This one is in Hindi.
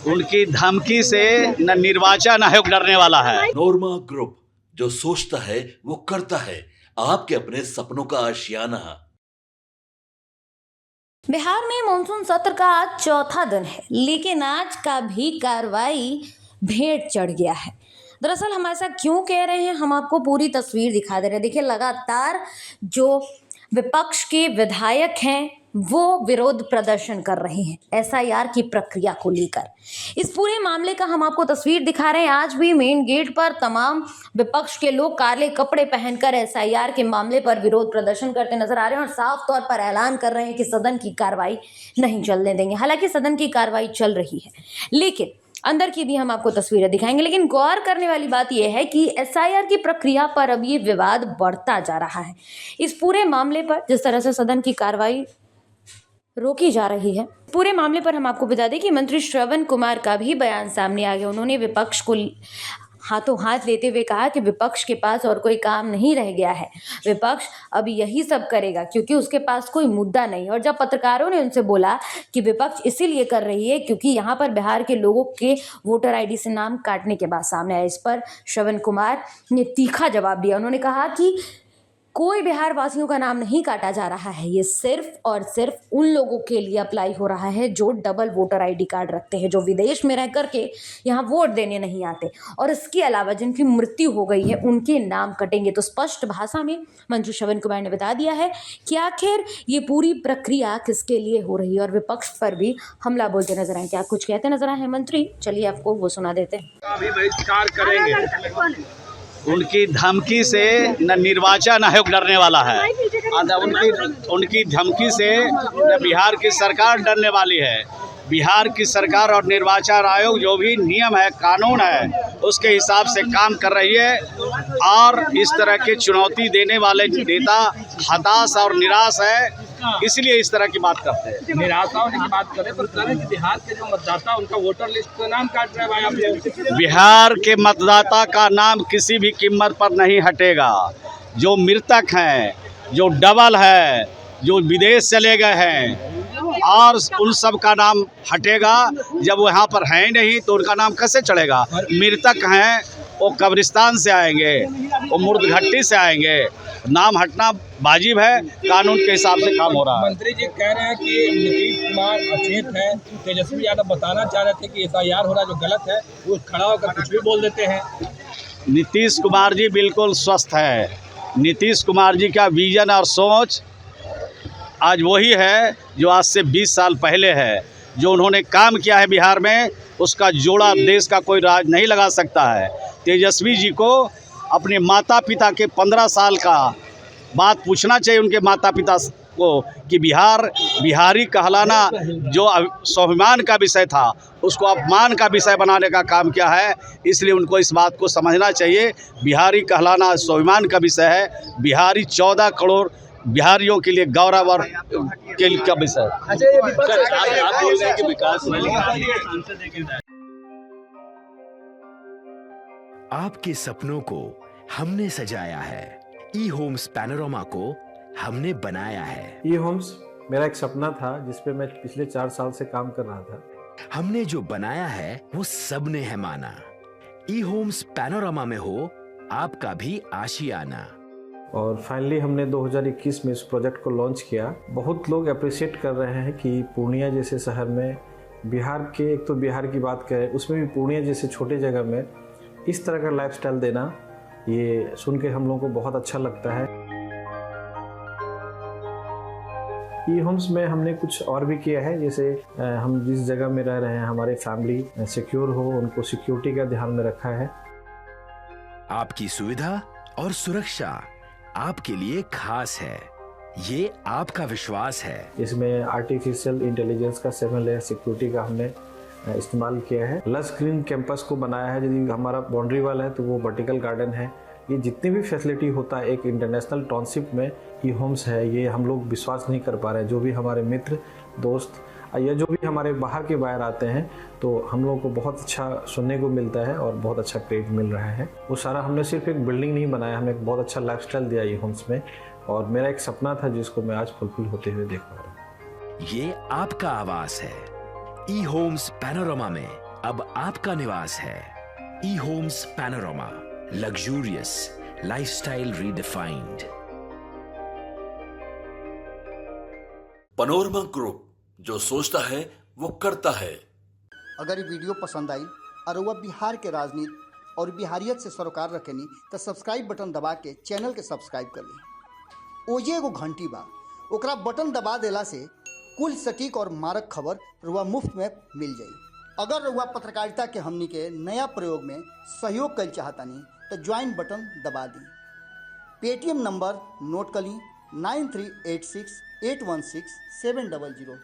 उनकी धमकी से न निर्वाचन आयोग डरने वाला है। नोरमा ग्रुप, जो सोचता है वो करता है। आपके अपने सपनों का आशियाना। बिहार में मानसून सत्र का आज चौथा दिन है, लेकिन आज का भी कार्रवाई भेंट चढ़ गया है। दरअसल हम ऐसा क्यों कह रहे हैं, हम आपको पूरी तस्वीर दिखा दे रहे हैं। देखिए, लगातार जो विपक्ष के विधायक हैं वो विरोध प्रदर्शन कर रहे हैं एसआईआर की प्रक्रिया को लेकर। इस पूरे मामले का हम आपको तस्वीर दिखा रहे हैं। आज भी मेन गेट पर तमाम विपक्ष के लोग काले कपड़े पहनकर एसआईआर के मामले पर विरोध प्रदर्शन करते नजर आ रहे हैं और साफ तौर पर ऐलान कर रहे हैं कि सदन की कार्रवाई नहीं चलने देंगे। हालांकि सदन की कार्रवाई चल रही है, लेकिन अंदर की भी हम आपको तस्वीरें दिखाएंगे। लेकिन गौर करने वाली बात यह है कि एसआईआर की प्रक्रिया पर अब ये विवाद बढ़ता जा रहा है। इस पूरे मामले पर जिस तरह से सदन की कार्रवाई रोकी जा रही है, पूरे मामले पर हम आपको बता दें कि मंत्री श्रवण कुमार का भी बयान सामने आ गया। उन्होंने विपक्ष को हाथों हाथ लेते हुए कहा कि विपक्ष के पास और कोई काम नहीं रह गया है, विपक्ष अब यही सब करेगा क्योंकि उसके पास कोई मुद्दा नहीं। और जब पत्रकारों ने उनसे बोला कि विपक्ष इसीलिए कर रही है क्योंकि यहाँ पर बिहार के लोगों के वोटर आईडी से नाम काटने के बाद सामने आया, इस पर श्रवण कुमार ने तीखा जवाब दिया। उन्होंने कहा कि कोई बिहार वासियों का नाम नहीं काटा जा रहा है, ये सिर्फ और सिर्फ उन लोगों के लिए अप्लाई हो रहा है जो डबल वोटर आईडी कार्ड रखते हैं, जो विदेश में रह करके यहाँ वोट देने नहीं आते, और इसके अलावा जिनकी मृत्यु हो गई है उनके नाम कटेंगे। तो स्पष्ट भाषा में मंत्री श्रवण कुमार ने बता दिया है कि आखिर ये पूरी प्रक्रिया किसके लिए हो रही है और विपक्ष पर भी हमला बोलते नजर आए। क्या कुछ कहते नजर आए हैं मंत्री, चलिए आपको वो सुना देते हैं। अभी बहिष्कार करेंगे, उनकी धमकी से न निर्वाचन आयोग डरने वाला है, उनकी धमकी से न बिहार की सरकार डरने वाली है। बिहार की सरकार और निर्वाचन आयोग जो भी नियम है, कानून है, उसके हिसाब से काम कर रही है। और इस तरह के चुनौती देने वाले नेता हताश और निराश है, इसलिए इस तरह की बात करते हैं। निराशा होने की बात करें, पर कह रहे हैं कि बिहार के जो मतदाता उनका वोटर लिस्ट का नाम काट रहे हैं। बिहार के मतदाता का नाम किसी भी कीमत पर नहीं हटेगा। जो मृतक हैं, जो डबल है, जो विदेश चले गए हैं, और उन सब का नाम हटेगा। जब वो यहाँ पर है ही नहीं तो उनका नाम कैसे चढ़ेगा। मृतक हैं, वो कब्रिस्तान से आएंगे, वो मुर्दघट्टी से आएंगे, नाम हटना वाजिब है, कानून के हिसाब से काम हो रहा है। मंत्री जी कह रहे हैं कि नीतीश कुमार अचेत है, तेजस्वी यादव बताना चाह रहे थे कि एसआईआर हो रहा जो गलत है, वो खड़ा होकर कुछ भी बोल देते हैं। नीतीश कुमार जी बिल्कुल स्वस्थ है। नीतीश कुमार जी का विजन और सोच आज वही है जो आज से 20 साल पहले है। जो उन्होंने काम किया है बिहार में, उसका जोड़ा देश का कोई राज नहीं लगा सकता है। तेजस्वी जी को अपने माता पिता के 15 साल का बात पूछना चाहिए, उनके माता पिता को, कि बिहारी कहलाना जो स्वाभिमान का विषय था उसको अपमान का विषय बनाने का काम किया है। इसलिए उनको इस बात को समझना चाहिए, बिहारी कहलाना स्वाभिमान का विषय है। बिहारी 14 करोड़ बिहारियों के लिए गौरव और का विषय। आपके सपनों को हमने सजाया है, ई होम्स पैनोरमा को हमने बनाया है। ई होम्स मेरा एक सपना था जिसपे मैं पिछले 4 साल से काम कर रहा था। हमने जो बनाया है वो सबने है माना। ई होम्स पैनोरमा में हो आपका भी आशियाना। और फाइनली हमने 2021 में इस प्रोजेक्ट को लॉन्च किया। बहुत लोग अप्रिशिएट कर रहे हैं कि पूर्णिया जैसे शहर में, बिहार के, एक तो बिहार की बात करें उसमें भी पूर्णिया जैसे छोटे जगह में इस तरह का लाइफस्टाइल देना, ये सुन के हम लोगों को बहुत अच्छा लगता है। ई होम्स में हमने कुछ और भी किया है, जैसे हम जिस जगह में रह रहे हैं हमारे फैमिली सिक्योर हो, उनको सिक्योरिटी का ध्यान में रखा है। आपकी सुविधा और सुरक्षा आपके लिए खास है, ये आपका विश्वास है। इसमें आर्टिफिशियल इंटेलिजेंस का 7 लेयर सिक्योरिटी का हमने इस्तेमाल किया है। लस ग्रीन कैंपस को बनाया है। यदि हमारा बाउंड्री वाल है तो वो वर्टिकल गार्डन है। ये जितनी भी फैसिलिटी होता है एक इंटरनेशनल टाउनशिप में, ई होम्स है, ये हम लोग विश्वास नहीं कर पा रहे हैं। जो भी हमारे मित्र दोस्त या जो भी हमारे बाहर के बाहर आते हैं तो हम लोगों को बहुत अच्छा सुनने को मिलता है और बहुत अच्छा क्रेडिट मिल रहा है। वो सारा हमने सिर्फ एक बिल्डिंग नहीं बनाया, हमने एक बहुत अच्छा लाइफस्टाइल दिया ई होम्स में, और मेरा एक सपना था जिसको मैं आज फुलफिल होते हुए देख पा रहा हूँ। ये आपका आवास है। ई होम्स पैनोरमा में अब आपका निवास है। E Homes Panorama, luxurious lifestyle redefined. Panorama group, जो सोचता है वो करता है। अगर ये वीडियो पसंद आई और वह बिहार के राजनीति और बिहारियत से सरोकार रखेनी तो सब्सक्राइब बटन दबा के चैनल के सब्सक्राइब कर ली। ओजे एगो घंटी बा, ओकरा बटन दबा देला से कुल सटीक और मारक खबर रुआ मुफ्त में मिल जाई। अगर रुआ पत्रकारिता के हमनी के नया प्रयोग में सहयोग कर चाहतानी तो ज्वाइन बटन दबा दी। पेटीएम नंबर नोट कर ली 9386816700।